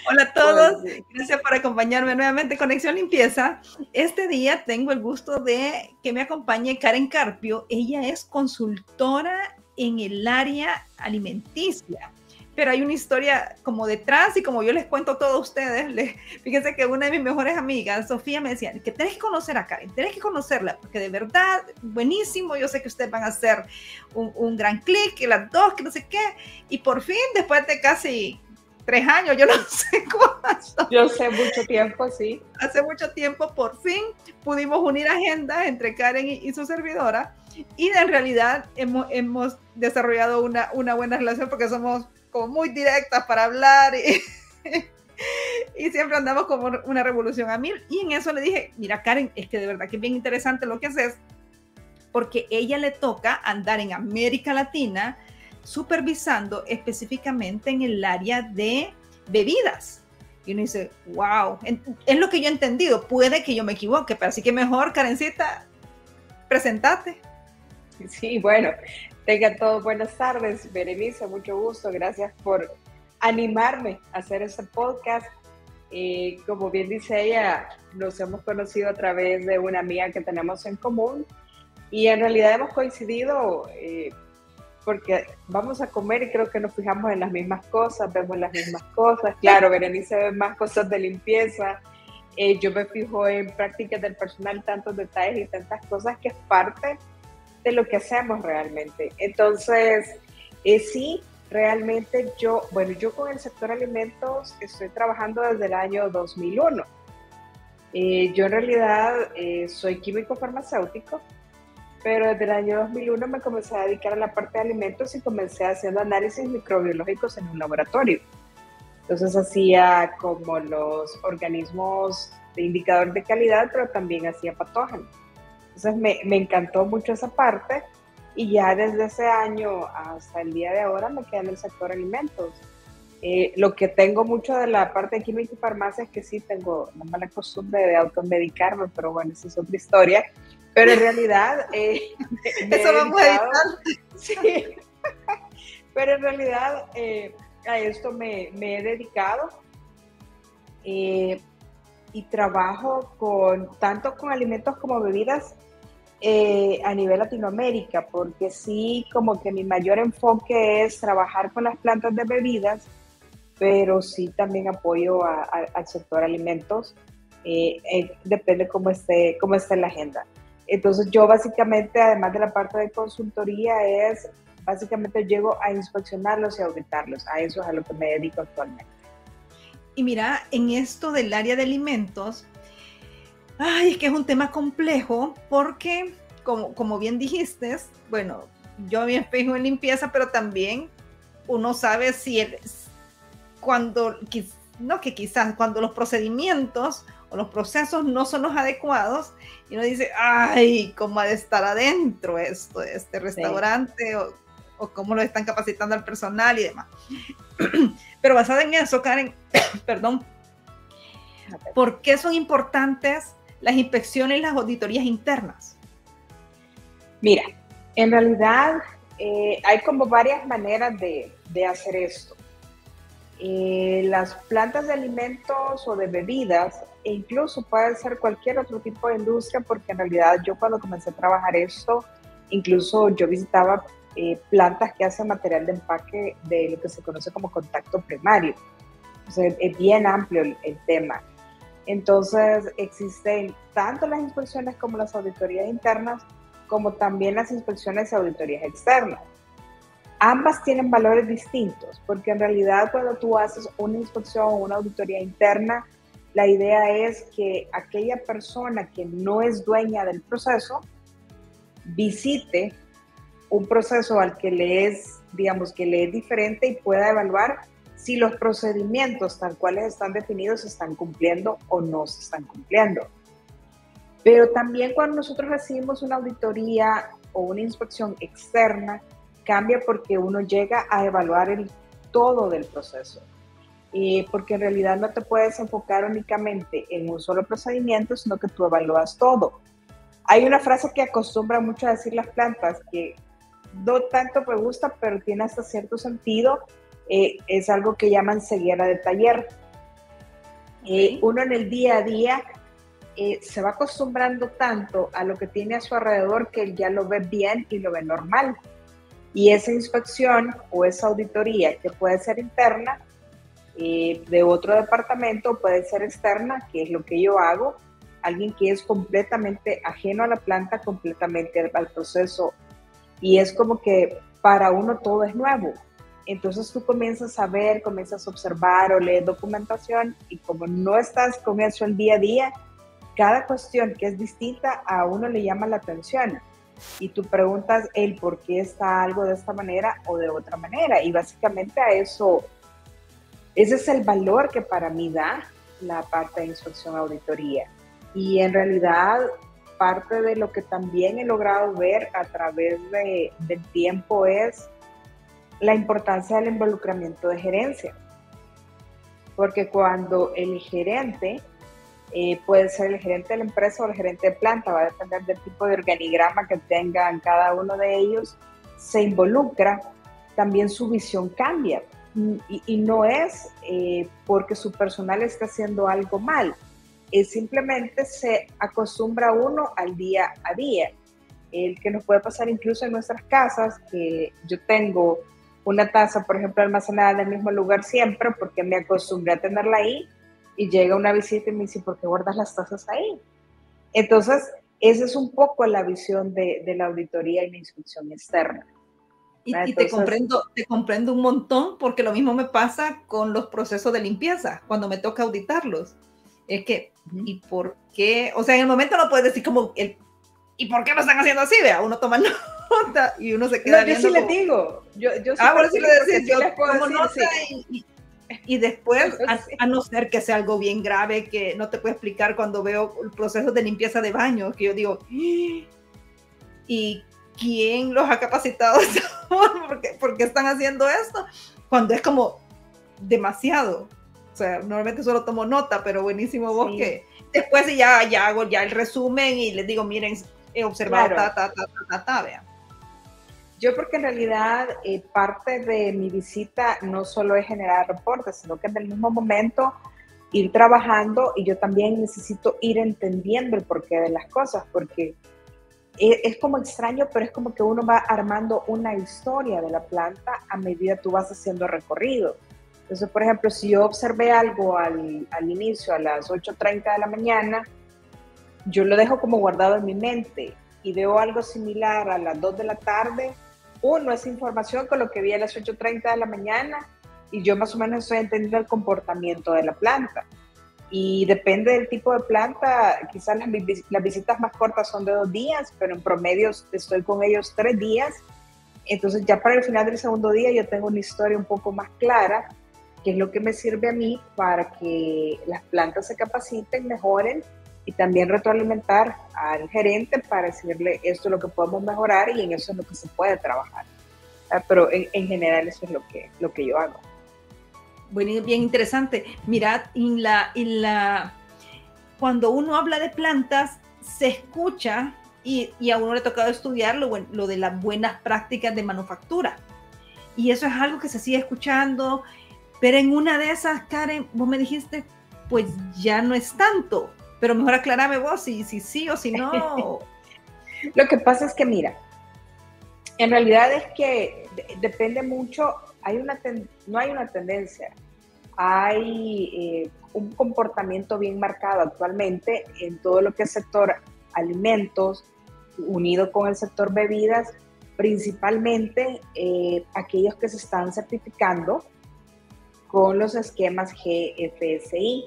Hola a Pues todos, sí. gracias por acompañarme nuevamente. Conexión Limpieza. Este día tengo el gusto de que me acompañe Karen Carpio. Ella es consultora en el área alimenticia, pero hay una historia como detrás y como yo les cuento a todos ustedes, fíjense que una de mis mejores amigas, Sofía, me decía que tenés que conocer a Karen, tenés que conocerla, porque de verdad, buenísimo, yo sé que ustedes van a hacer un gran clic, que las dos, que no sé qué, y por fin, después de casi 3 años, yo no sé cuánto. Yo sé mucho tiempo, sí. Hace mucho tiempo, por fin, pudimos unir agendas entre Karen y su servidora, y en realidad hemos desarrollado una buena relación porque somos como muy directas para hablar y siempre andamos como una revolución a mil. Y en eso le dije, mira Karen, es que de verdad que es bien interesante lo que haces, porque ella le toca andar en América Latina supervisando específicamente en el área de bebidas. Y uno dice, wow, es lo que yo he entendido, puede que yo me equivoque, pero así que mejor, Karencita, presentate. Sí, bueno, tengan todos buenas tardes, Berenice, mucho gusto, gracias por animarme a hacer este podcast. Como bien dice ella, nos hemos conocido a través de una amiga que tenemos en común y en realidad hemos coincidido porque vamos a comer y creo que nos fijamos en las mismas cosas, vemos las mismas cosas. Claro, Berenice ve más cosas de limpieza, yo me fijo en prácticas del personal, tantos detalles y tantas cosas que es parte de lo que hacemos realmente. Entonces, sí, realmente yo con el sector alimentos estoy trabajando desde el año 2001. Yo en realidad soy químico farmacéutico, pero desde el año 2001 me comencé a dedicar a la parte de alimentos y comencé haciendo análisis microbiológicos en un laboratorio. Entonces hacía como los organismos de indicador de calidad, pero también hacía patógenos. Entonces me encantó mucho esa parte y ya desde ese año hasta el día de ahora me quedé en el sector alimentos. Lo que tengo mucho de la parte de química y farmacia es que sí tengo la mala costumbre de automedicarme, pero bueno, esa es otra historia. Pero en realidad me Eso he vamos a dedicado, editar. sí, pero en realidad a esto me he dedicado y trabajo tanto con alimentos como bebidas a nivel Latinoamérica, porque sí, como que mi mayor enfoque es trabajar con las plantas de bebidas, pero sí también apoyo al sector alimentos, depende cómo esté la agenda. Entonces yo básicamente, además de la parte de consultoría, básicamente llego a inspeccionarlos y auditarlos, a eso es a lo que me dedico actualmente. Y mira, en esto del área de alimentos, ay, es que es un tema complejo porque, como bien dijiste, bueno, yo me fijo en limpieza, pero también uno sabe si cuando, no que quizás, cuando los procedimientos o los procesos no son los adecuados, y uno dice, ay, ¿cómo ha de estar adentro este restaurante? Sí. O cómo lo están capacitando al personal y demás. Pero basada en eso, Karen, perdón, ¿por qué son importantes las inspecciones y las auditorías internas? Mira, en realidad hay como varias maneras de hacer esto. Las plantas de alimentos o de bebidas, e incluso puede ser cualquier otro tipo de industria, porque en realidad yo cuando comencé a trabajar esto, incluso yo visitaba plantas que hacen material de empaque de lo que se conoce como contacto primario. O sea, es bien amplio el tema. Entonces existen tanto las inspecciones como las auditorías internas, como también las inspecciones y auditorías externas. Ambas tienen valores distintos, porque en realidad cuando tú haces una inspección o una auditoría interna, la idea es que aquella persona que no es dueña del proceso visite un proceso al que le es, digamos, que le es diferente y pueda evaluar si los procedimientos tal cuales están definidos se están cumpliendo o no se están cumpliendo. Pero también cuando nosotros recibimos una auditoría o una inspección externa, cambia porque uno llega a evaluar el todo del proceso. Porque en realidad no te puedes enfocar únicamente en un solo procedimiento, sino que tú evalúas todo. Hay una frase que acostumbra mucho a decir las plantas, que no tanto me gusta, pero tiene hasta cierto sentido, es algo que llaman ceguera de taller. Okay. Uno en el día a día se va acostumbrando tanto a lo que tiene a su alrededor que ya lo ve bien y lo ve normal. Y esa inspección o esa auditoría, que puede ser interna de otro departamento, puede ser externa, que es lo que yo hago, alguien que es completamente ajeno a la planta, completamente al proceso, y es como que para uno todo es nuevo. Entonces tú comienzas a ver, comienzas a observar o leer documentación, y como no estás con eso el día a día, cada cuestión que es distinta a uno le llama la atención. Y tú preguntas el por qué está algo de esta manera o de otra manera. Y básicamente a eso, ese es el valor que para mí da la parte de inspección auditoría. Y en realidad, parte de lo que también he logrado ver a través del tiempo es la importancia del involucramiento de gerencia. Porque cuando el gerente, puede ser el gerente de la empresa o el gerente de planta, va a depender del tipo de organigrama que tengan cada uno de ellos, se involucra, también su visión cambia. Y no es porque su personal está haciendo algo mal, es simplemente se acostumbra uno al día a día. El que nos puede pasar incluso en nuestras casas, que yo tengo una taza, por ejemplo, almacenada en el mismo lugar siempre porque me acostumbré a tenerla ahí, y llega una visita y me dice, ¿por qué guardas las tazas ahí? Entonces, esa es un poco la visión de la auditoría y la inspección externa. Y Entonces, te comprendo un montón porque lo mismo me pasa con los procesos de limpieza, cuando me toca auditarlos. Es que, ¿y por qué? O sea, en el momento no puedes decir como, ¿y por qué lo están haciendo así? Vea, uno toma nota y uno se queda no, yo viendo sí como, les digo, yo por súper eso le feliz porque decís, sí yo les puedo tomo decir, nota sí. y después, Sí. a no ser que sea algo bien grave que no te puedo explicar cuando veo el proceso de limpieza de baño, que yo digo, ¿y quién los ha capacitado? ¿Por qué están haciendo esto? Cuando es como demasiado. O sea, normalmente solo tomo nota, pero buenísimo vos Sí, que después ya hago ya el resumen y les digo, miren, he observado claro. vean. Yo porque en realidad parte de mi visita no solo es generar reportes, sino que en el mismo momento ir trabajando, y yo también necesito ir entendiendo el porqué de las cosas, porque es como extraño, pero es como que uno va armando una historia de la planta a medida que tú vas haciendo recorrido. Entonces, por ejemplo, si yo observé algo al inicio, a las 8:30 de la mañana, yo lo dejo como guardado en mi mente, y veo algo similar a las 2 de la tarde, uno es información con lo que vi a las 8:30 de la mañana, y yo más o menos estoy entendiendo el comportamiento de la planta. Y depende del tipo de planta, quizás las visitas más cortas son de 2 días, pero en promedio estoy con ellos 3 días. Entonces ya para el final del segundo día yo tengo una historia un poco más clara, que es lo que me sirve a mí para que las plantas se capaciten, mejoren, y también retroalimentar al gerente para decirle esto es lo que podemos mejorar y en eso es lo que se puede trabajar. Pero en general eso es lo que yo hago. Bueno, bien interesante. Mirad, cuando uno habla de plantas, se escucha y a uno le ha tocado estudiar lo de las buenas prácticas de manufactura. Y eso es algo que se sigue escuchando, pero en una de esas, Karen, vos me dijiste, pues ya no es tanto, pero mejor aclarame vos si sí o si no. Lo que pasa es que, mira, en realidad es que depende mucho, no hay una tendencia, hay un comportamiento bien marcado actualmente en todo lo que es sector alimentos, unido con el sector bebidas, principalmente aquellos que se están certificando con los esquemas GFSI.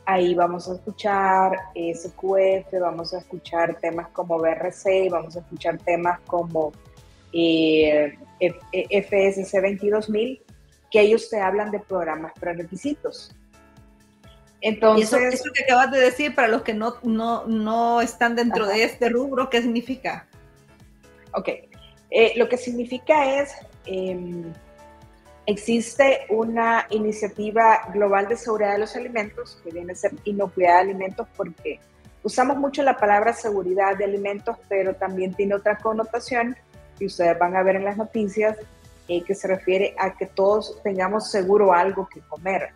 Ahí vamos a escuchar SQF, vamos a escuchar temas como BRC, vamos a escuchar temas como FSC 22000, que ellos te hablan de programas prerequisitos. Entonces, y eso que acabas de decir, para los que no están dentro de este rubro, ¿qué significa? Ok, lo que significa es, existe una iniciativa global de seguridad de los alimentos, que viene a ser inocuidad de alimentos, porque usamos mucho la palabra seguridad de alimentos, pero también tiene otra connotación, que ustedes van a ver en las noticias, que se refiere a que todos tengamos seguro algo que comer.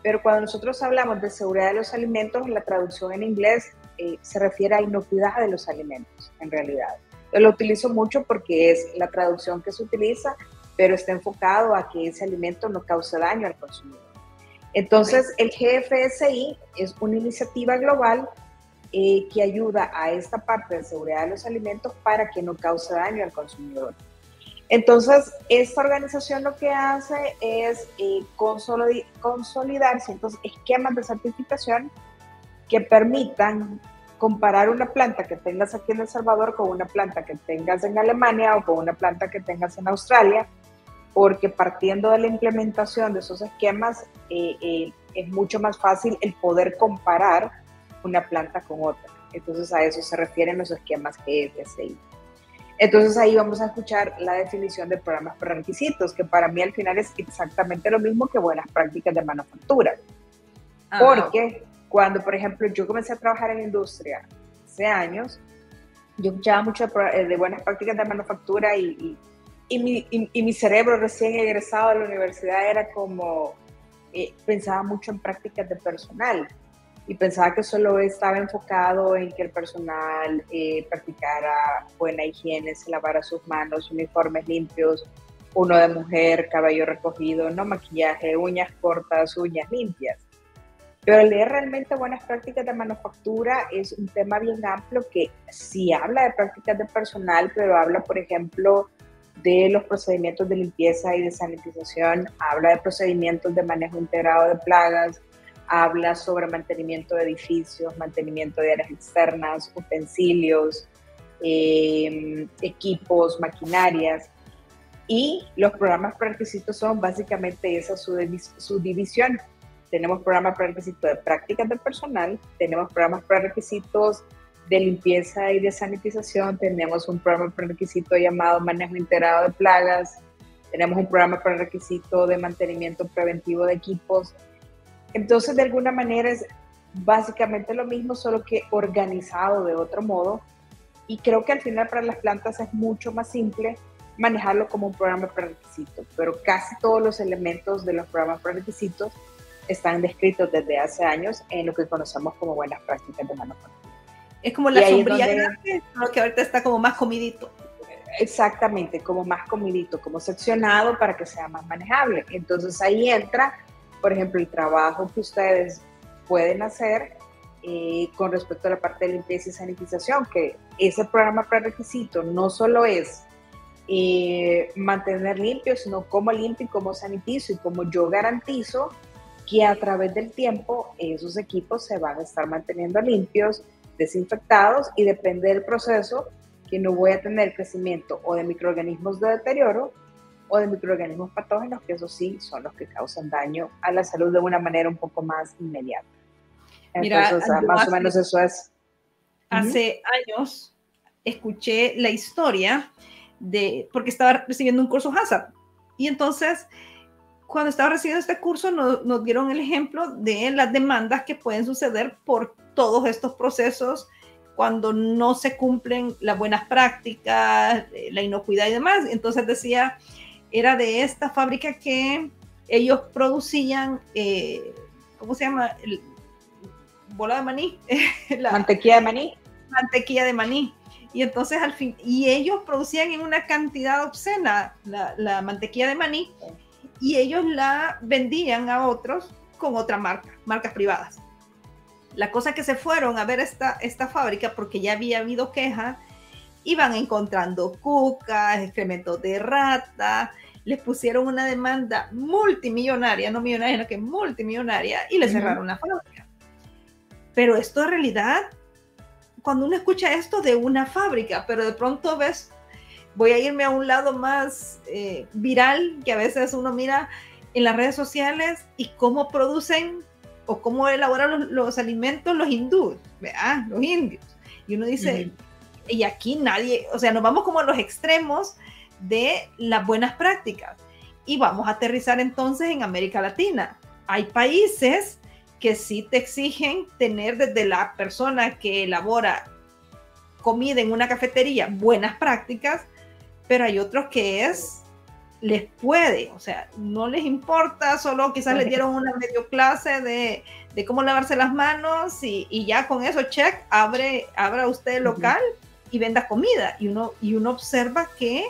pero cuando nosotros hablamos de seguridad de los alimentos, la traducción en inglés se refiere a inocuidad de los alimentos, en realidad. Yo lo utilizo mucho porque es la traducción que se utiliza, pero está enfocado a que ese alimento no cause daño al consumidor. Entonces, el GFSI es una iniciativa global que ayuda a esta parte de seguridad de los alimentos para que no cause daño al consumidor. Entonces, esta organización lo que hace es consolidar ciertos esquemas de certificación que permitan comparar una planta que tengas aquí en El Salvador con una planta que tengas en Alemania o con una planta que tengas en Australia, porque partiendo de la implementación de esos esquemas es mucho más fácil el poder comparar una planta con otra. Entonces a eso se refieren los esquemas GFSI. Entonces ahí vamos a escuchar la definición de programas prerequisitos, que para mí al final es exactamente lo mismo que buenas prácticas de manufactura. Porque cuando, por ejemplo, yo comencé a trabajar en la industria hace años, yo escuchaba mucho de buenas prácticas de manufactura y mi cerebro recién egresado de la universidad era como, pensaba mucho en prácticas de personal y pensaba que solo estaba enfocado en que el personal practicara buena higiene, se lavara sus manos, uniformes limpios, uno de mujer, cabello recogido, no maquillaje, uñas cortas, uñas limpias. Pero leer realmente buenas prácticas de manufactura es un tema bien amplio que sí habla de prácticas de personal, pero habla, por ejemplo, de los procedimientos de limpieza y de sanitización, habla de procedimientos de manejo integrado de plagas, habla sobre mantenimiento de edificios, mantenimiento de áreas externas, utensilios, equipos, maquinarias. Y los programas prerequisitos son básicamente esa su división. Tenemos programas prerequisitos de prácticas del personal, tenemos programas prerequisitos de limpieza y de sanitización, tenemos un programa prerequisito llamado manejo integrado de plagas, tenemos un programa prerequisito de mantenimiento preventivo de equipos. Entonces, de alguna manera es básicamente lo mismo, solo que organizado de otro modo. Y creo que al final para las plantas es mucho más simple manejarlo como un programa prerequisito, pero casi todos los elementos de los programas prerequisitos están descritos desde hace años en lo que conocemos como buenas prácticas de manufactura. Es como la sombría grande, lo que ahorita está como más comidito. Exactamente, como más comidito, como seccionado para que sea más manejable. Entonces ahí entra, por ejemplo, el trabajo que ustedes pueden hacer con respecto a la parte de limpieza y sanitización, que ese programa prerequisito no solo es mantener limpio, sino cómo limpio y cómo sanitizo y cómo yo garantizo que a través del tiempo esos equipos se van a estar manteniendo limpios, desinfectados, y depende del proceso que no voy a tener crecimiento o de microorganismos de deterioro o de microorganismos patógenos, que eso sí son los que causan daño a la salud de una manera un poco más inmediata. Entonces, mira, más o menos eso es. Hace años escuché la historia porque estaba recibiendo un curso HACCP, y entonces cuando estaba recibiendo este curso nos dieron el ejemplo de las demandas que pueden suceder por todos estos procesos cuando no se cumplen las buenas prácticas, la inocuidad y demás. Entonces decía, era de esta fábrica que ellos producían, ¿cómo se llama? Bola de maní. Mantequilla de maní. Mantequilla de maní. Y entonces al fin, y ellos producían en una cantidad obscena la mantequilla de maní, y ellos la vendían a otros con otra marcas privadas. La cosa que se fueron a ver esta fábrica, porque ya había habido queja, iban encontrando cucas, excrementos de rata, les pusieron una demanda multimillonaria, no millonaria, sino que multimillonaria, y le cerraron la fábrica. Pero esto en realidad, cuando uno escucha esto de una fábrica, pero de pronto ves, voy a irme a un lado más viral, que a veces uno mira en las redes sociales y cómo producen o cómo elaboran los alimentos los hindúes, ¿verdad? Los indios. Y uno dice, y aquí nadie, o sea, nos vamos como a los extremos de las buenas prácticas. Y vamos a aterrizar entonces en América Latina. Hay países que sí te exigen tener desde la persona que elabora comida en una cafetería buenas prácticas, pero hay otros que es les puede, o sea, no les importa, solo quizás les dieron una medio clase de cómo lavarse las manos y ya con eso, check, abra usted el local y venda comida. Y uno observa que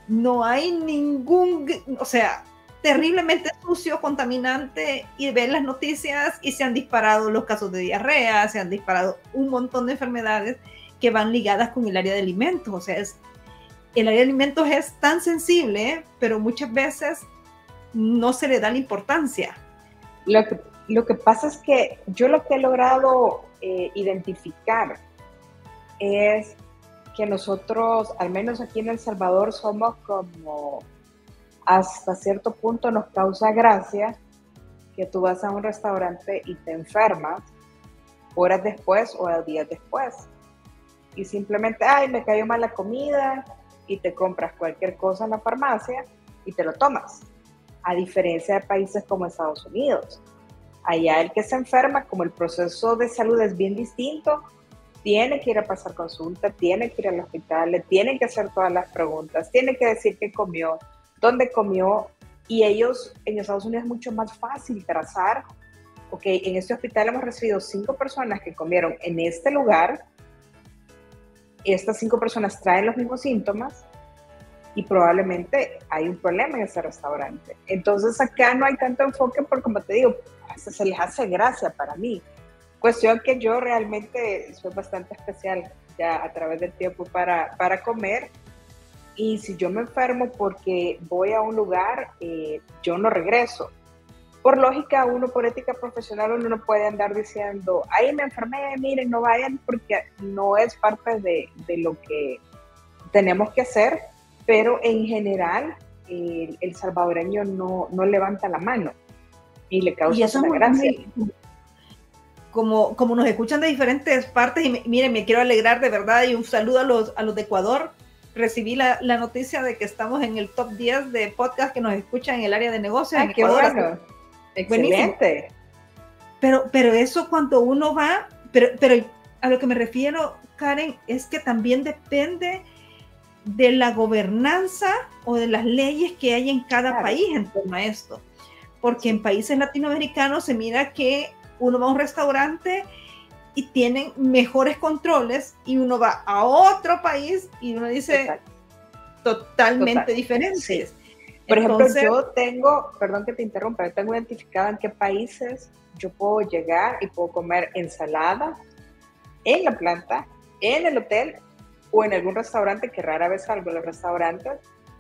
no hay ningún, o sea, terriblemente sucio, contaminante, y ven las noticias y se han disparado los casos de diarrea, se han disparado un montón de enfermedades que van ligadas con el área de alimentos. O sea, el área de alimentos es tan sensible, pero muchas veces no se le da la importancia. Lo que pasa es que yo lo que he logrado identificar es que nosotros, al menos aquí en El Salvador, somos como, hasta cierto punto nos causa gracia que tú vas a un restaurante y te enfermas horas después o días después. Y simplemente, ay, me cayó mal la comida, y te compras cualquier cosa en la farmacia y te lo tomas. A diferencia de países como Estados Unidos. Allá el que se enferma, como el proceso de salud es bien distinto, tiene que ir a pasar consulta, tiene que ir al hospital, le tienen que hacer todas las preguntas, tiene que decir qué comió, dónde comió, y ellos en Estados Unidos es mucho más fácil trazar, ok, en este hospital hemos recibido 5 personas que comieron en este lugar, estas 5 personas traen los mismos síntomas y probablemente hay un problema en ese restaurante. Entonces acá no hay tanto enfoque porque, como te digo, se les hace gracia para mí. Cuestión que yo realmente soy bastante especial ya a través del tiempo para comer, y si yo me enfermo porque voy a un lugar, yo no regreso. Por lógica, uno por ética profesional, uno no puede andar diciendo, ahí me enfermé, miren, no vayan, porque no es parte de lo que tenemos que hacer, pero en general el salvadoreño no levanta la mano y le causa una gracia. Como nos escuchan de diferentes partes, y miren, me quiero alegrar de verdad, y un saludo a los de Ecuador. Recibí la noticia de que estamos en el top 10 de podcast que nos escuchan en el área de negocios. ¡Qué bueno! Excelente. Pero eso cuando uno va, pero a lo que me refiero, Karen, es que también depende de la gobernanza o de las leyes que hay en cada país en torno a esto. Porque en países latinoamericanos se mira que uno va a un restaurante y tienen mejores controles, y uno va a otro país y uno dice totalmente diferentes. Sí. Por ejemplo, yo tengo, perdón que te interrumpa, yo tengo identificado en qué países yo puedo llegar y puedo comer ensalada en la planta, en el hotel o en algún restaurante, que rara vez salgo en los restaurantes,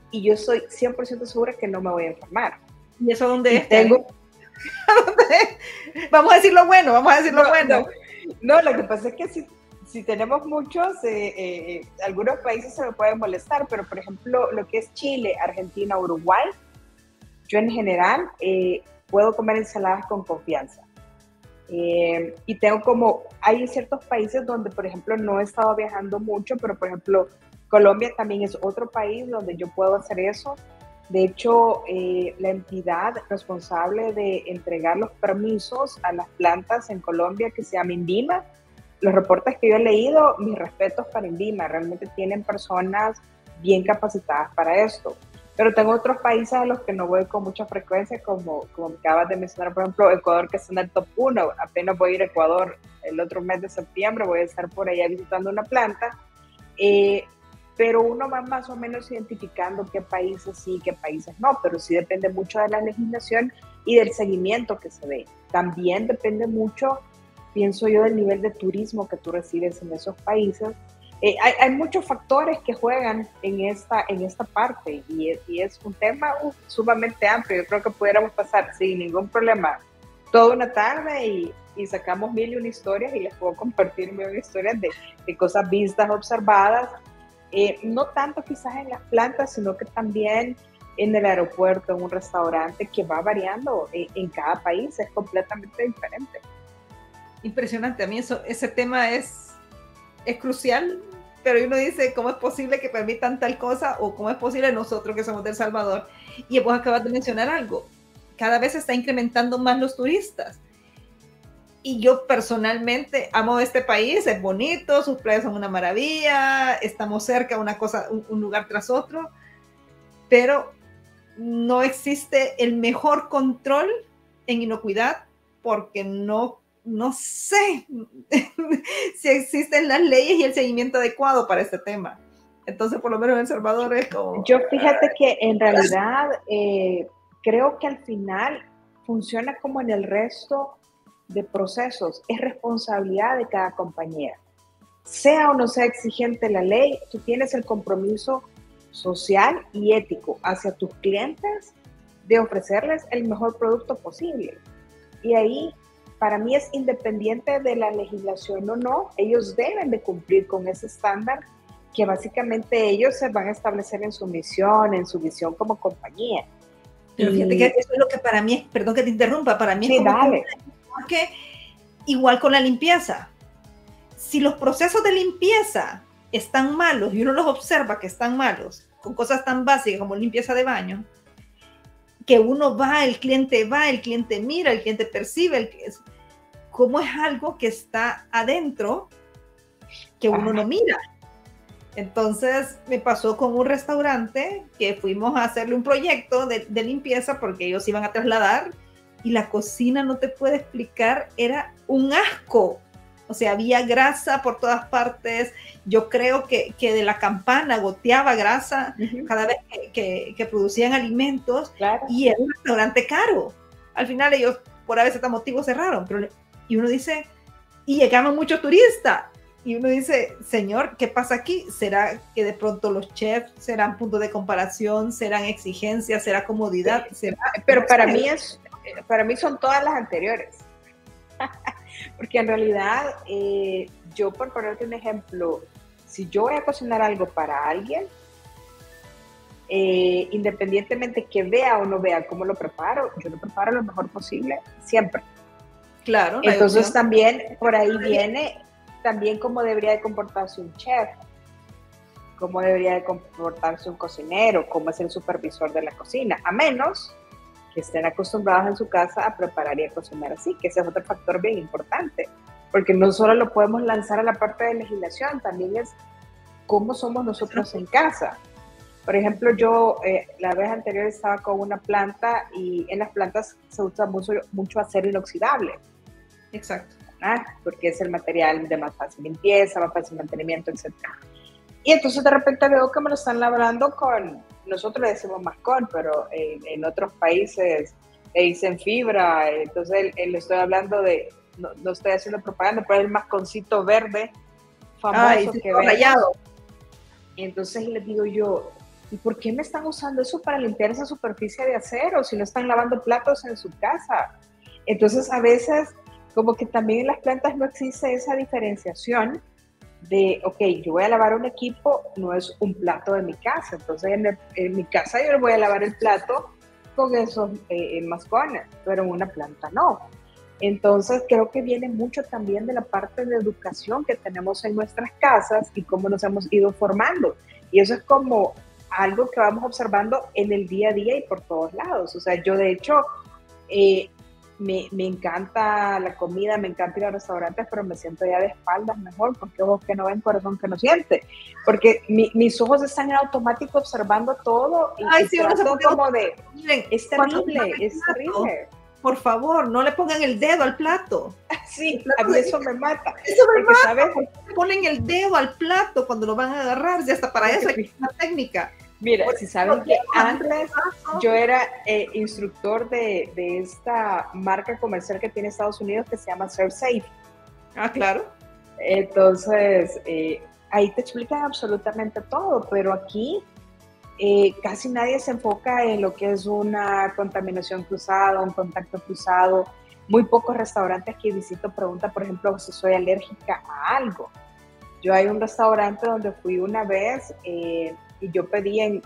y yo soy 100% segura que no me voy a enfermar. ¿Y eso dónde es? Vamos a decir lo bueno, bueno. No, lo que pasa es que si tenemos muchos, algunos países se me pueden molestar, pero por ejemplo, lo que es Chile, Argentina, Uruguay, yo en general puedo comer ensaladas con confianza. Y hay ciertos países donde, por ejemplo, no he estado viajando mucho, pero por ejemplo, Colombia también es otro país donde yo puedo hacer eso. De hecho, la entidad responsable de entregar los permisos a las plantas en Colombia, que se llama INVIMA, los reportes que yo he leído, mis respetos para INVIMA, realmente tienen personas bien capacitadas para esto. Pero tengo otros países a los que no voy con mucha frecuencia, como acabas de mencionar, por ejemplo, Ecuador, que está en el top 1. Apenas voy a ir a Ecuador el otro mes de septiembre, voy a estar por allá visitando una planta. Pero uno va más o menos identificando qué países sí, qué países no, pero sí depende mucho de la legislación y del seguimiento que se dé. También depende mucho, pienso yo, del nivel de turismo que tú recibes en esos países. Hay muchos factores que juegan en esta parte, y es un tema sumamente amplio. Yo creo que pudiéramos pasar sin ningún problema toda una tarde y sacamos 1001 historias, y les puedo compartir 1001 historias de cosas vistas, observadas. No tanto quizás en las plantas, sino que también en el aeropuerto, en un restaurante, que va variando en cada país, es completamente diferente. Impresionante, a mí ese tema es crucial, pero uno dice, ¿cómo es posible que permitan tal cosa? O ¿cómo es posible nosotros que somos de El Salvador? Y vos acabas de mencionar algo, cada vez se está incrementando más los turistas. Y yo personalmente amo este país, es bonito, sus playas son una maravilla, estamos cerca, un lugar tras otro, pero no existe el mejor control en inocuidad porque no sé si existen las leyes y el seguimiento adecuado para este tema. Entonces, por lo menos en El Salvador es como... Yo fíjate que en realidad creo que al final funciona como en el resto de procesos. Es responsabilidad de cada compañía. Sea o no sea exigente la ley, tú tienes el compromiso social y ético hacia tus clientes de ofrecerles el mejor producto posible. Y ahí, para mí es independiente de la legislación o no, ellos deben de cumplir con ese estándar que básicamente ellos se van a establecer en su misión, en su visión como compañía. Pero fíjate que eso es lo que para mí es, perdón que te interrumpa, para mí es sí, como porque igual con la limpieza. Si los procesos de limpieza están malos y uno los observa que están malos, con cosas tan básicas como limpieza de baño, que uno va, el cliente mira, el cliente percibe, cómo es algo que está adentro que uno no mira. Entonces me pasó con un restaurante que fuimos a hacerle un proyecto de limpieza porque ellos iban a trasladar y la cocina, no te puedo explicar, era un asco. O sea, había grasa por todas partes. Yo creo que de la campana goteaba grasa cada vez que producían alimentos. Claro. Y era un restaurante caro. Al final ellos, por a veces motivos, cerraron. Y uno dice, y llegaban muchos turistas. Y uno dice, señor, ¿qué pasa aquí? ¿Será que de pronto los chefs serán puntos de comparación? ¿Serán exigencias? ¿Será comodidad? ¿Será? Pero para mí son todas las anteriores. Porque en realidad, yo por ponerte un ejemplo, si yo voy a cocinar algo para alguien, independientemente que vea o no vea cómo lo preparo, yo lo preparo lo mejor posible, siempre. Claro. Entonces también por ahí viene también cómo debería de comportarse un chef, cómo debería de comportarse un cocinero, cómo es el supervisor de la cocina, a menos que estén acostumbrados en su casa a preparar y a cocinar así, que ese es otro factor bien importante, porque no solo lo podemos lanzar a la parte de legislación, también es cómo somos nosotros en casa. Por ejemplo, yo la vez anterior estaba con una planta y en las plantas se usa mucho acero inoxidable. Exacto. Porque es el material de más fácil limpieza, más fácil mantenimiento, etc. Y entonces de repente veo que me lo están labrando con, nosotros le decimos mascón, pero en otros países le dicen fibra, entonces le estoy hablando de, no estoy haciendo propaganda, pero es el masconcito verde famoso que veo. Rayado. Y entonces les digo yo, ¿y por qué me están usando eso para limpiar esa superficie de acero si no están lavando platos en su casa? Entonces a veces como que también en las plantas no existe esa diferenciación de, ok, yo voy a lavar un equipo, no es un plato de mi casa, entonces en mi casa yo le voy a lavar el plato con esos mascones, pero en una planta no. Entonces creo que viene mucho también de la parte de educación que tenemos en nuestras casas y cómo nos hemos ido formando. Y eso es como algo que vamos observando en el día a día y por todos lados. O sea, yo de hecho me encanta la comida, me encanta ir a restaurantes, pero me siento ya de espaldas mejor, porque ojos que no ven, corazón que no siente. Porque mis ojos están en automático observando todo y Ay, sí, trato como de... Miren, es terrible, es terrible. Por favor, no le pongan el dedo al plato. Sí, a mí eso me mata. Eso me mata, ¿sabes? Ponen el dedo al plato cuando lo van a agarrar, ya hasta para eso hay una técnica. Mira, si saben que antes yo era instructor de esta marca comercial que tiene Estados Unidos que se llama ServeSafe. Ah, claro. Entonces, ahí te explican absolutamente todo, pero aquí casi nadie se enfoca en lo que es una contaminación cruzada, un contacto cruzado. Muy pocos restaurantes que visito preguntan, por ejemplo, si soy alérgica a algo. Yo hay un restaurante donde fui una vez y yo pedí, en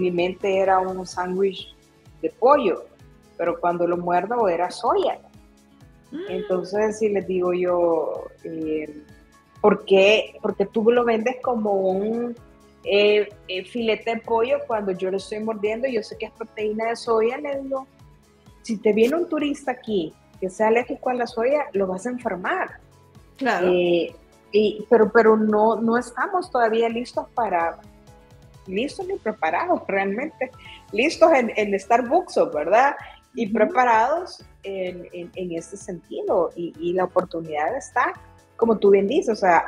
mi mente era un sándwich de pollo, pero cuando lo muerdo era soya. Entonces, si les digo yo, ¿por qué tú lo vendes como un filete de pollo cuando yo lo estoy mordiendo? Yo sé que es proteína de soya. Les digo, si te viene un turista aquí que sea alérgico a la soya, lo vas a enfermar. Claro. Pero no estamos todavía listos para listos ni preparados realmente, listos en Starbucks, ¿verdad? Y preparados en este sentido. Y la oportunidad está, como tú bien dices, o sea,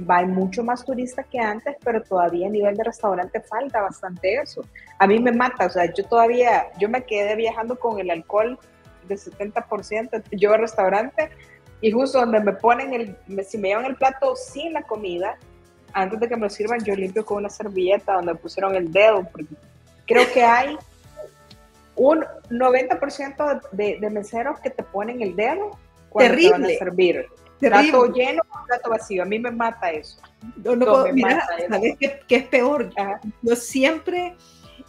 hay mucho más turistas que antes, pero todavía a nivel de restaurante falta bastante eso. A mí me mata, o sea, yo me quedé viajando con el alcohol de 70%, yo al restaurante, y justo donde me ponen si me llevan el plato sin la comida, antes de que me lo sirvan, yo limpio con una servilleta donde pusieron el dedo, porque creo que hay un 90% de meseros que te ponen el dedo cuando te van a servir. Plato lleno o plato vacío. A mí me mata eso. No puedo, mira, ¿sabes qué es peor? Ajá. Yo siempre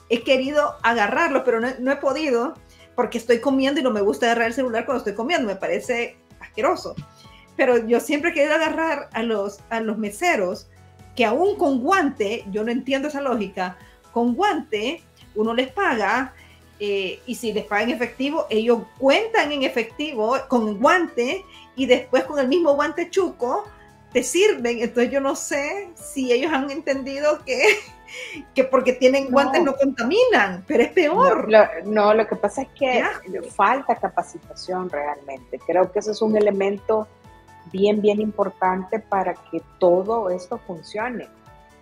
he querido agarrarlo, pero no he podido porque estoy comiendo y no me gusta agarrar el celular cuando estoy comiendo. Me parece asqueroso. Pero yo siempre he querido agarrar a los meseros que aún con guante, yo no entiendo esa lógica, con guante uno les paga y si les pagan en efectivo, ellos cuentan en efectivo con guante y después con el mismo guante chuco te sirven. Entonces yo no sé si ellos han entendido que porque tienen guantes no contaminan, pero es peor. No, lo que pasa es que falta capacitación realmente. Creo que ese es un elemento bien importante para que todo esto funcione.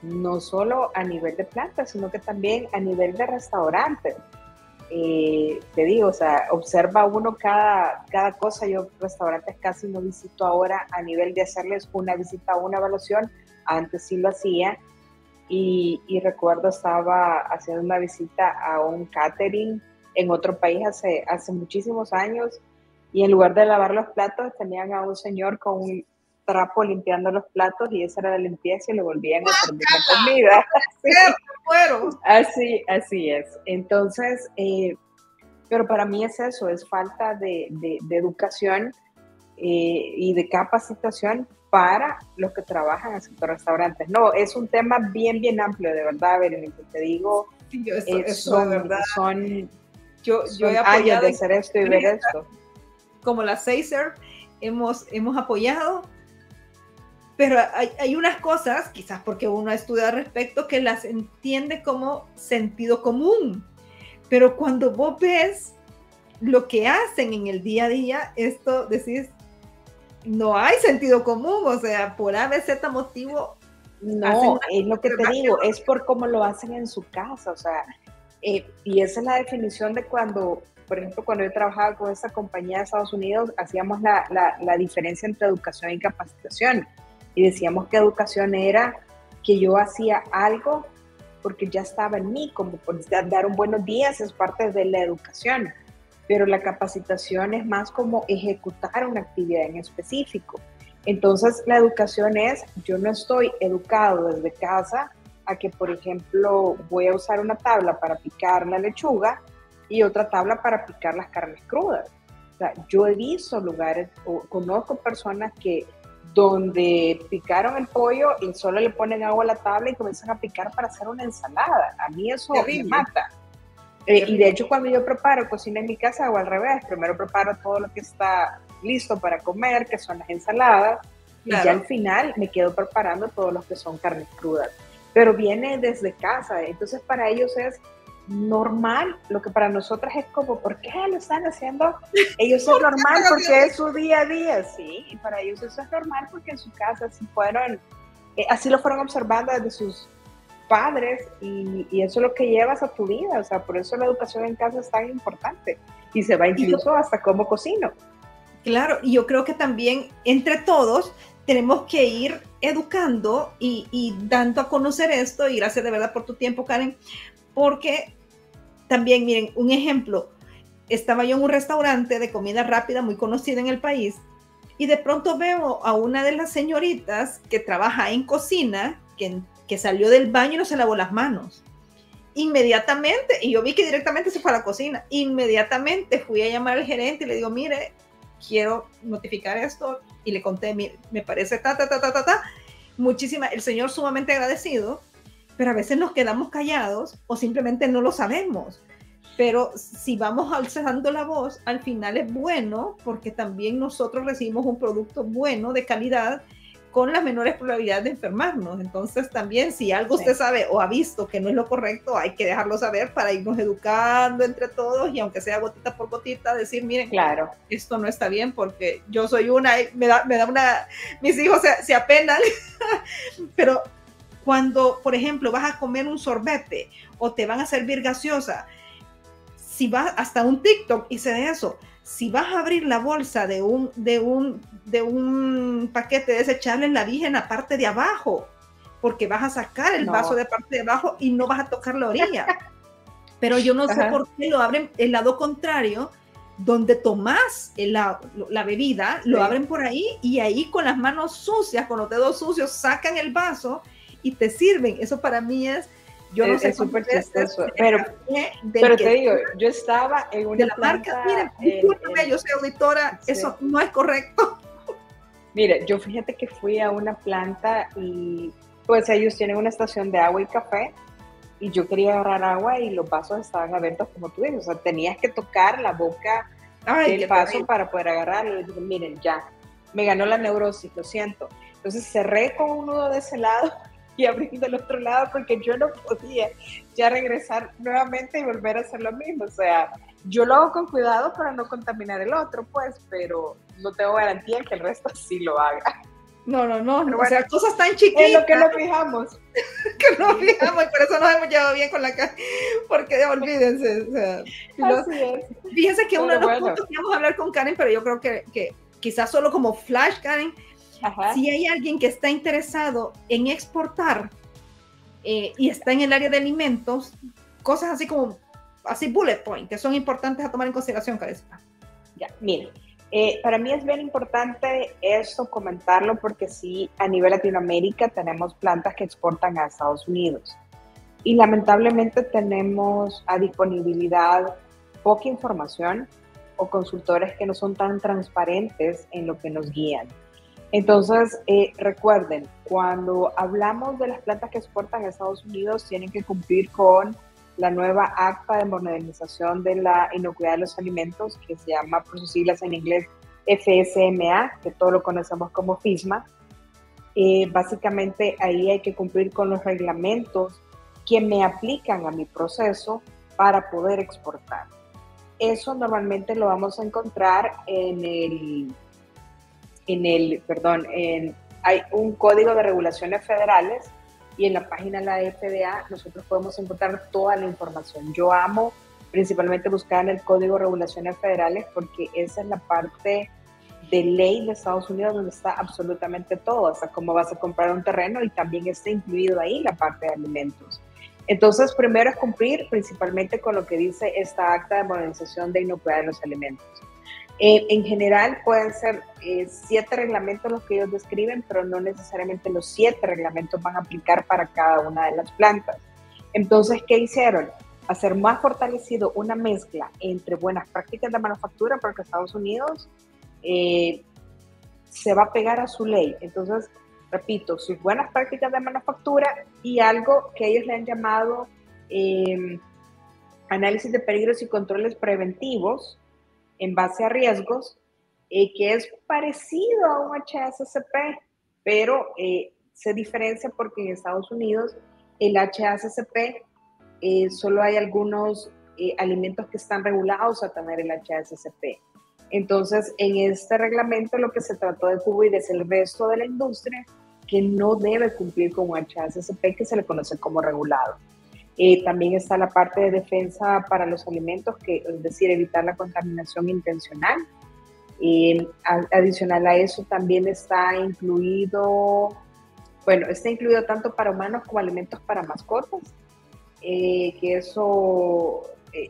No solo a nivel de plantas, sino que también a nivel de restaurantes. Te digo, o sea, observa uno cada cosa. Yo restaurantes casi no visito ahora a nivel de hacerles una visita o una evaluación. Antes sí lo hacía y recuerdo estaba haciendo una visita a un catering en otro país hace muchísimos años y en lugar de lavar los platos tenían a un señor con un trapo limpiando los platos y esa era la limpieza y le volvían a servir la comida. Así es. Entonces, pero para mí es eso, es falta de educación y de capacitación para los que trabajan en el sector restaurantes. No, es un tema bien amplio, de verdad, Berenice, te digo, sí, eso de verdad. Yo he apoyado de hacer esto y ver esto. Como la Caesar, hemos apoyado, pero hay unas cosas, quizás porque uno ha estudiado al respecto, que las entiende como sentido común, pero cuando vos ves lo que hacen en el día a día, esto decís, no hay sentido común, o sea, por ABC motivo. No, es lo que te digo, es por cómo lo hacen en su casa, o sea, y esa es la definición de cuando, por ejemplo, cuando yo trabajaba con esa compañía de Estados Unidos, hacíamos la diferencia entre educación y capacitación, y decíamos que educación era que yo hacía algo porque ya estaba en mí, como por dar un buenos días es parte de la educación, pero la capacitación es más como ejecutar una actividad en específico. Entonces, la educación es, yo no estoy educado desde casa a que, por ejemplo, voy a usar una tabla para picar la lechuga y otra tabla para picar las carnes crudas. O sea, yo he visto lugares, o conozco personas que donde picaron el pollo y solo le ponen agua a la tabla y comienzan a picar para hacer una ensalada. A mí eso me mata. Y de hecho, cuando yo preparo cocina en mi casa, hago al revés. Primero preparo todo lo que está listo para comer, que son las ensaladas, claro. Y ya al final me quedo preparando todo lo que son carnes crudas. Pero viene desde casa, entonces para ellos es normal, lo que para nosotros es como, ¿por qué lo están haciendo? Ellos es normal porque es su día a día, sí, y para ellos eso es normal porque en su casa así lo fueron observando desde sus padres y eso es lo que llevas a tu vida, o sea, por eso la educación en casa es tan importante y se va incluso hasta cómo cocino. Claro, y yo creo que también entre todos tenemos que ir educando y dando a conocer esto, y gracias de verdad por tu tiempo, Karen, porque también, miren, un ejemplo, estaba yo en un restaurante de comida rápida muy conocido en el país y de pronto veo a una de las señoritas que trabaja en cocina, que salió del baño y no se lavó las manos. Inmediatamente, y yo vi que directamente se fue a la cocina, inmediatamente fui a llamar al gerente y le digo, mire, quiero notificar esto, y le conté, me parece el señor sumamente agradecido, pero a veces nos quedamos callados o simplemente no lo sabemos, pero si vamos alzando la voz, al final es bueno, porque también nosotros recibimos un producto bueno, de calidad, con las menores probabilidades de enfermarnos. Entonces también si algo usted sabe o ha visto que no es lo correcto, hay que dejarlo saber para irnos educando entre todos y aunque sea gotita por gotita, decir, miren, claro, esto no está bien porque yo soy una, me da una, mis hijos se apenan, pero cuando, por ejemplo, vas a comer un sorbete o te van a servir gaseosa, si vas hasta un TikTok hice de eso, si vas a abrir la bolsa de un paquete desechable, la dije en la parte de abajo, porque vas a sacar el vaso de parte de abajo y no vas a tocar la orilla. Pero yo no sé por qué lo abren el lado contrario, donde tomás la bebida, lo abren por ahí y ahí con las manos sucias, con los dedos sucios, sacan el vaso y te sirven. Eso para mí es... Yo no sé, es súper chistoso, pero te digo, yo estaba en una planta... Miren, discúlpame, yo soy auditora, sí. Eso no es correcto. Mire, yo fíjate que fui a una planta y pues ellos tienen una estación de agua y café y yo quería agarrar agua y los vasos estaban abiertos como tú dices, o sea, tenías que tocar la boca del vaso para poder agarrarlo. Y dije, miren, ya, me ganó la neurosis, lo siento. Entonces cerré con un nudo de ese lado y abriendo el otro lado porque yo no podía ya regresar nuevamente y volver a hacer lo mismo. O sea, yo lo hago con cuidado para no contaminar el otro, pues, pero no tengo garantía que el resto sí lo haga. No, bueno, o sea, cosas tan chiquitas. Es lo que nos fijamos. Que nos fijamos y por eso nos hemos llevado bien con la cara, porque olvídense, o sea. Así es. Fíjense que uno de los puntos que vamos a hablar con Karen, pero yo creo que quizás solo como flash, Karen, si hay alguien que está interesado en exportar y está en el área de alimentos, cosas así como, así bullet point, que son importantes a tomar en consideración, Karen. Ya, miren, para mí es bien importante esto comentarlo porque sí, a nivel Latinoamérica tenemos plantas que exportan a Estados Unidos y lamentablemente tenemos a disponibilidad poca información o consultores que no son tan transparentes en lo que nos guían. Entonces, recuerden, cuando hablamos de las plantas que exportan a Estados Unidos, tienen que cumplir con la nueva Acta de Modernización de la Inocuidad de los Alimentos, que se llama por sus siglas en inglés FSMA, que todos lo conocemos como FSMA. Básicamente ahí hay que cumplir con los reglamentos que me aplican a mi proceso para poder exportar. Eso normalmente lo vamos a encontrar hay un código de regulaciones federales y en la página de la FDA nosotros podemos encontrar toda la información. Yo amo principalmente buscar en el código de regulaciones federales porque esa es la parte de ley de Estados Unidos donde está absolutamente todo, hasta cómo vas a comprar un terreno y también está incluido ahí la parte de alimentos. Entonces, primero es cumplir principalmente con lo que dice esta Acta de Modernización de Inocuidad de los Alimentos. En general pueden ser 7 reglamentos los que ellos describen, pero no necesariamente los 7 reglamentos van a aplicar para cada una de las plantas. Entonces, ¿qué hicieron? Hacer más fortalecido una mezcla entre buenas prácticas de manufactura, porque Estados Unidos se va a pegar a su ley. Entonces, repito, sus buenas prácticas de manufactura y algo que ellos le han llamado análisis de peligros y controles preventivos en base a riesgos, que es parecido a un HACCP, pero se diferencia porque en Estados Unidos el HACCP solo hay algunos alimentos que están regulados a tener el HACCP. Entonces, en este reglamento lo que se trató de cubrir es el resto de la industria que no debe cumplir con un HACCP, que se le conoce como regulado. También está la parte de defensa para los alimentos, que es decir, evitar la contaminación intencional. Adicional a eso también está incluido tanto para humanos como alimentos para mascotas, que eso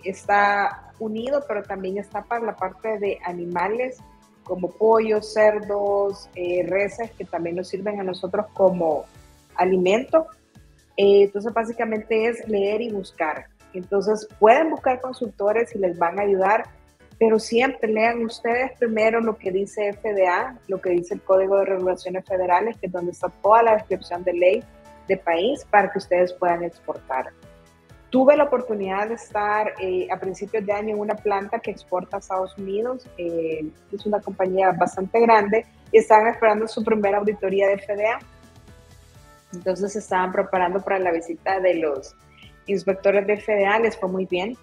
está unido, pero también está para la parte de animales como pollos, cerdos, reses, que también nos sirven a nosotros como alimento. Entonces básicamente es leer y buscar. Entonces pueden buscar consultores y les van a ayudar, pero siempre lean ustedes primero lo que dice FDA, lo que dice el Código de Regulaciones Federales, que es donde está toda la descripción de ley de país para que ustedes puedan exportar. Tuve la oportunidad de estar a principios de año en una planta que exporta a Estados Unidos. Es una compañía bastante grande y estaban esperando su primera auditoría de FDA. Entonces se estaban preparando para la visita de los inspectores de FDA. Les fue muy bien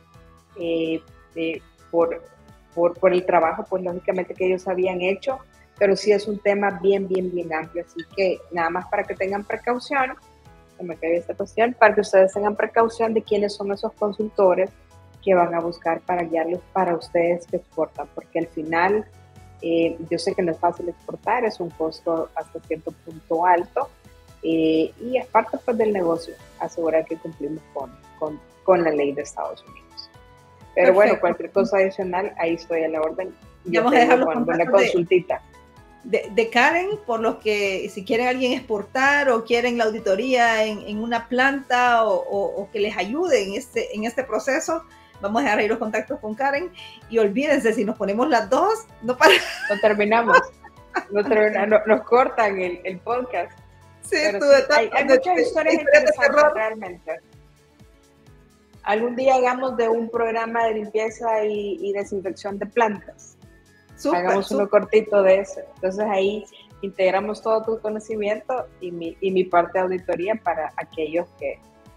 por el trabajo, pues lógicamente que ellos habían hecho, pero sí es un tema bien amplio. Así que nada más para que tengan precaución, se me cayó esta cuestión, para que ustedes tengan precaución de quiénes son esos consultores que van a buscar para guiarlos para ustedes que exportan, porque al final yo sé que no es fácil exportar, es un costo hasta cierto punto alto, y es parte pues del negocio, asegurar que cumplimos con la ley de Estados Unidos. Pero bueno, cualquier cosa adicional, ahí estoy a la orden. Ya vamos a dejar los una consultita. De Karen, por los que si quieren alguien exportar o quieren la auditoría en una planta o que les ayude en este proceso, vamos a dejar ahí los contactos con Karen. Y olvídense, si nos ponemos las dos, no terminamos. Nos cortan el podcast. Sí, hay muchas historias interesantes realmente. Algún día hagamos de un programa de limpieza y desinfección de plantas. Hagamos uno cortito de eso. Entonces ahí integramos todo tu conocimiento y mi parte de auditoría para aquellos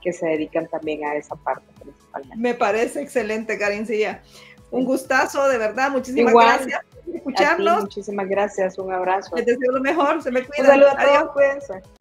que se dedican también a esa parte principalmente. Me parece excelente, Karencilla. Un gustazo, de verdad. Muchísimas gracias por escucharnos. Muchísimas gracias. Un abrazo. Les deseo lo mejor. Se me cuidan. Un saludo a todos. Cuídense.